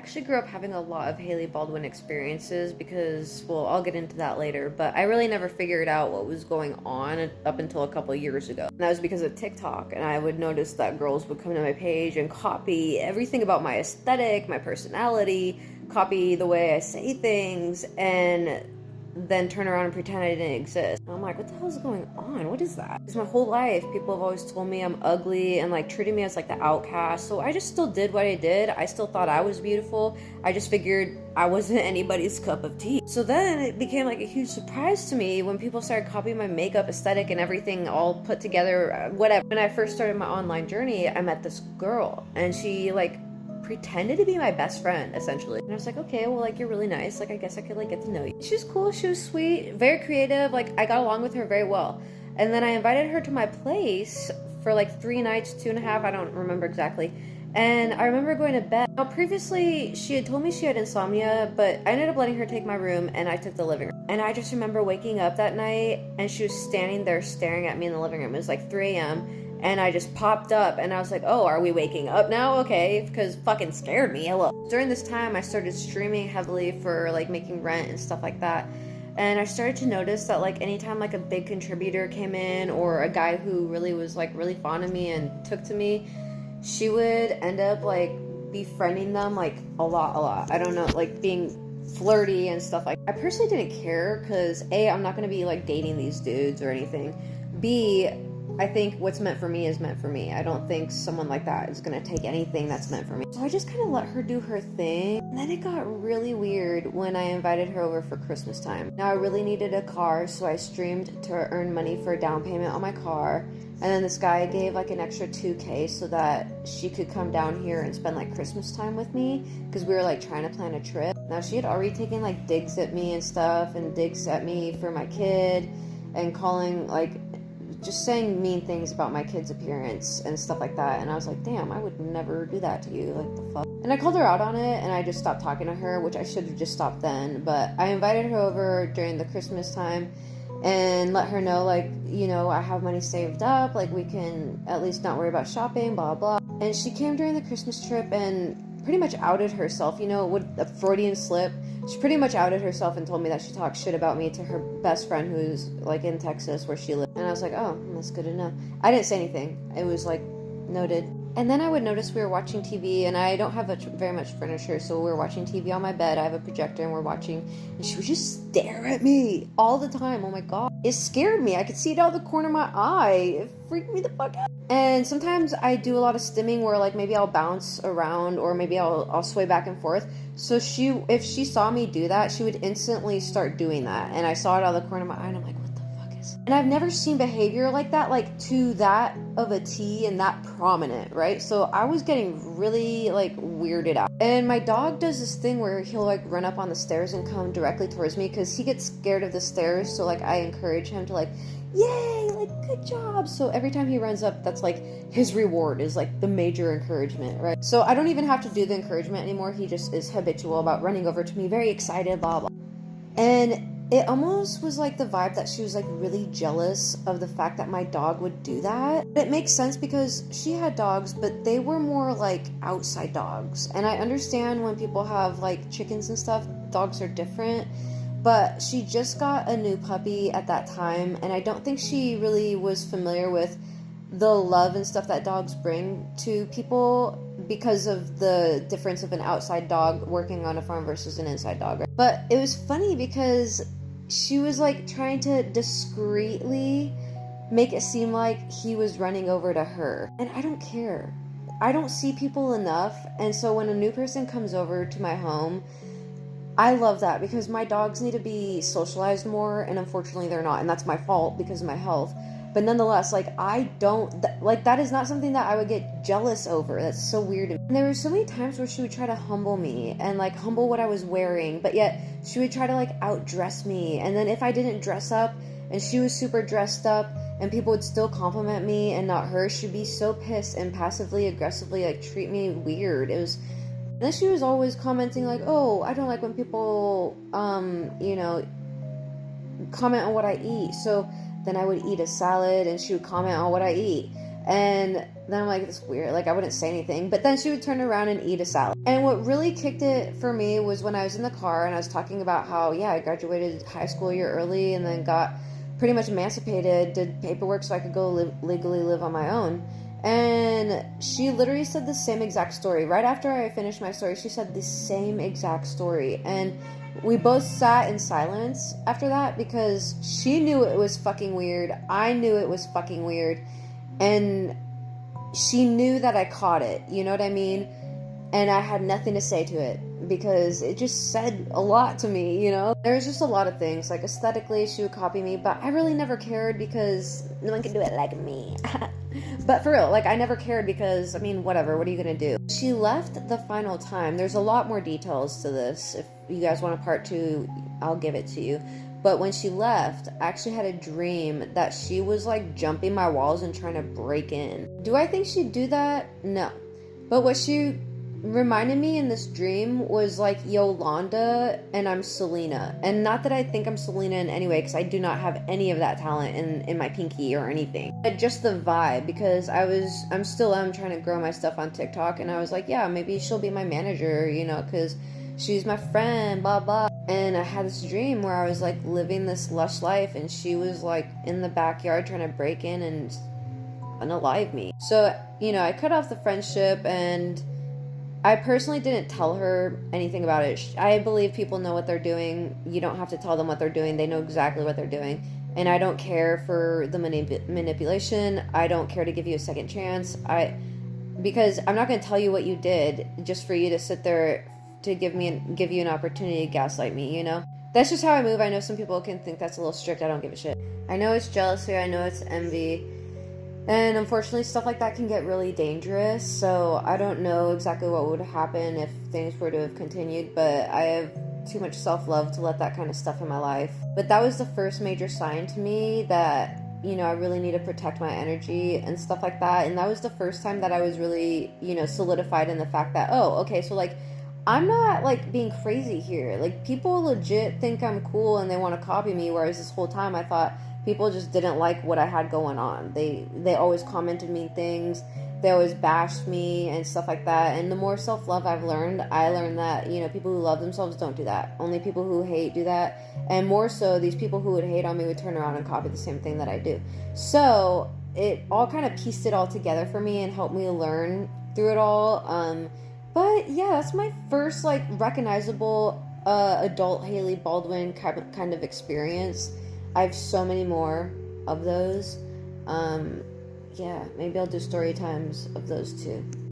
actually grew up having a lot of Hailey Baldwin experiences because, well, I'll get into that later, but I really never figured out what was going on up until a couple of years ago. And that was because of TikTok, and I would notice that girls would come to my page and copy everything about my aesthetic, my personality, copy the way I say things, and then turn around and pretend I didn't exist. And I'm like, what the hell is going on? What is that? Because my whole life, people have always told me I'm ugly and like treated me as like the outcast. So I just still did what I did. I still thought I was beautiful. I just figured I wasn't anybody's cup of tea. So then it became like a huge surprise to me when people started copying my makeup aesthetic and everything all put together, whatever. When I first started my online journey, I met this girl and she like pretended to be my best friend, essentially. And I was like, okay, well, like, you're really nice. Like, I guess I could, like, get to know you. She was cool. She was sweet, very creative. Like, I got along with her very well. And then I invited her to my place for, like, 3 nights, 2.5, I don't remember exactly. And I remember going to bed. Now, previously, she had told me she had insomnia, but I ended up letting her take my room, and I took the living room. And I just remember waking up that night, and she was standing there staring at me in the living room. It was, like, 3 a.m., and I just popped up and I was like, oh, are we waking up now? Okay, because fucking scared me. Hello. During this time, I started streaming heavily for like making rent and stuff like that. And I started to notice that like anytime like a big contributor came in or a guy who really was like really fond of me and took to me, she would end up like befriending them like a lot. I don't know, like being flirty and stuff like that. I personally didn't care because A, I'm not going to be like dating these dudes or anything. B, I think what's meant for me is meant for me. I don't think someone like that is going to take anything that's meant for me. So I just kind of let her do her thing. And then it got really weird when I invited her over for Christmas time. Now I really needed a car, so I streamed to earn money for a down payment on my car. And then this guy gave like an extra $2,000 so that she could come down here and spend like Christmas time with me because we were like trying to plan a trip. Now she had already taken like digs at me and stuff and digs at me for my kid and calling like just saying mean things about my kid's appearance and stuff like that. And I was like, damn, I would never do that to you. Like, the fuck? And I called her out on it, and I just stopped talking to her, which I should have just stopped then. But I invited her over during the Christmas time and let her know, like, you know, I have money saved up. Like, we can at least not worry about shopping, blah, blah. And she came during the Christmas trip and pretty much outed herself, you know, with a Freudian slip. She pretty much outed herself and told me that she talked shit about me to her best friend who's like in Texas where she lives. And I was like, oh, that's good to know. I didn't say anything. It was like noted. And then I would notice we were watching TV, and I don't have very much furniture, so we were watching TV on my bed. I have a projector, and we're watching, and she would just stare at me all the time. Oh my god. It scared me. I could see it out of the corner of my eye. It freaked me the fuck out. And sometimes I do a lot of stimming where like maybe I'll bounce around or maybe I'll sway back and forth. So if she saw me do that, she would instantly start doing that. And I saw it out of the corner of my eye, and I'm like, what the fuck is it? And I've never seen behavior like that, like to that of a T and that prominent, right? So I was getting really like weirded out. And my dog does this thing where he'll like run up on the stairs and come directly towards me because he gets scared of the stairs. So like I encourage him to like, yay, like good job. So every time he runs up, that's like his reward, is like the major encouragement, right? So I don't even have to do the encouragement anymore. He just is habitual about running over to me, very excited, blah blah. And it almost was like the vibe that she was like really jealous of the fact that my dog would do that. It makes sense because she had dogs, but they were more like outside dogs. And I understand when people have like chickens and stuff, dogs are different. But she just got a new puppy at that time, and I don't think she really was familiar with the love and stuff that dogs bring to people because of the difference of an outside dog working on a farm versus an inside dog. Right? But it was funny because she was like trying to discreetly make it seem like he was running over to her. And I don't care. I don't see people enough, and so when a new person comes over to my home, I love that because my dogs need to be socialized more, and unfortunately they're not, and that's my fault because of my health. But nonetheless, like, I don't, like, that is not something that I would get jealous over. That's so weird. And there were so many times where she would try to humble me and, like, humble what I was wearing, but yet she would try to, like, outdress me. And then if I didn't dress up and she was super dressed up and people would still compliment me and not her, she'd be so pissed and passively aggressively, like, treat me weird. It was... And then she was always commenting like, oh, I don't like when people, you know, comment on what I eat. So then I would eat a salad and she would comment on what I eat. And then I'm like, it's weird. Like, I wouldn't say anything. But then she would turn around and eat a salad. And what really kicked it for me was when I was in the car and I was talking about how, yeah, I graduated high school a year early and then got pretty much emancipated, did paperwork so I could go legally live on my own. And she literally said the same exact story. Right after I finished my story, she said the same exact story. And we both sat in silence after that because she knew it was fucking weird. I knew it was fucking weird. And she knew that I caught it. You know what I mean? And I had nothing to say to it because it just said a lot to me, you know? There's just a lot of things. Like, aesthetically, she would copy me, but I really never cared because no one can do it like me. But for real, like, I never cared because, I mean, whatever, what are you gonna do? She left the final time. There's a lot more details to this. If you guys want a part 2, I'll give it to you. But when she left, I actually had a dream that she was, like, jumping my walls and trying to break in. Do I think she'd do that? No. But what she reminded me in this dream was like Yolanda and I'm Selena. And not that I think I'm Selena in any way, because I do not have any of that talent in my pinky or anything, but just the vibe, because I'm still trying to grow my stuff on TikTok, and I was like, yeah, maybe she'll be my manager, you know, because she's my friend, blah blah. And I had this dream where I was like living this lush life and she was like in the backyard trying to break in and unalive me. So, you know, I cut off the friendship and I personally didn't tell her anything about it. I believe people know what they're doing. You don't have to tell them what they're doing. They know exactly what they're doing. And I don't care for the manipulation. I don't care to give you a second chance. Because I'm not going to tell you what you did just for you to sit there to give you an opportunity to gaslight me, you know? That's just how I move. I know some people can think that's a little strict. I don't give a shit. I know it's jealousy. I know it's envy. And unfortunately, stuff like that can get really dangerous. So I don't know exactly what would happen if things were to have continued, but I have too much self-love to let that kind of stuff in my life. But that was the first major sign to me that, you know, I really need to protect my energy and stuff like that. And that was the first time that I was really, you know, solidified in the fact that, oh, okay, so like, I'm not like being crazy here. Like, people legit think I'm cool and they want to copy me, whereas this whole time I thought people just didn't like what I had going on. They always commented mean things. They always bashed me and stuff like that. And the more self-love I learned that, you know, people who love themselves don't do that. Only people who hate do that. And more so, these people who would hate on me would turn around and copy the same thing that I do. So it all kind of pieced it all together for me and helped me learn through it all. But yeah, that's my first like recognizable adult Hailey Baldwin kind of experience. I have so many more of those. Yeah, maybe I'll do story times of those too.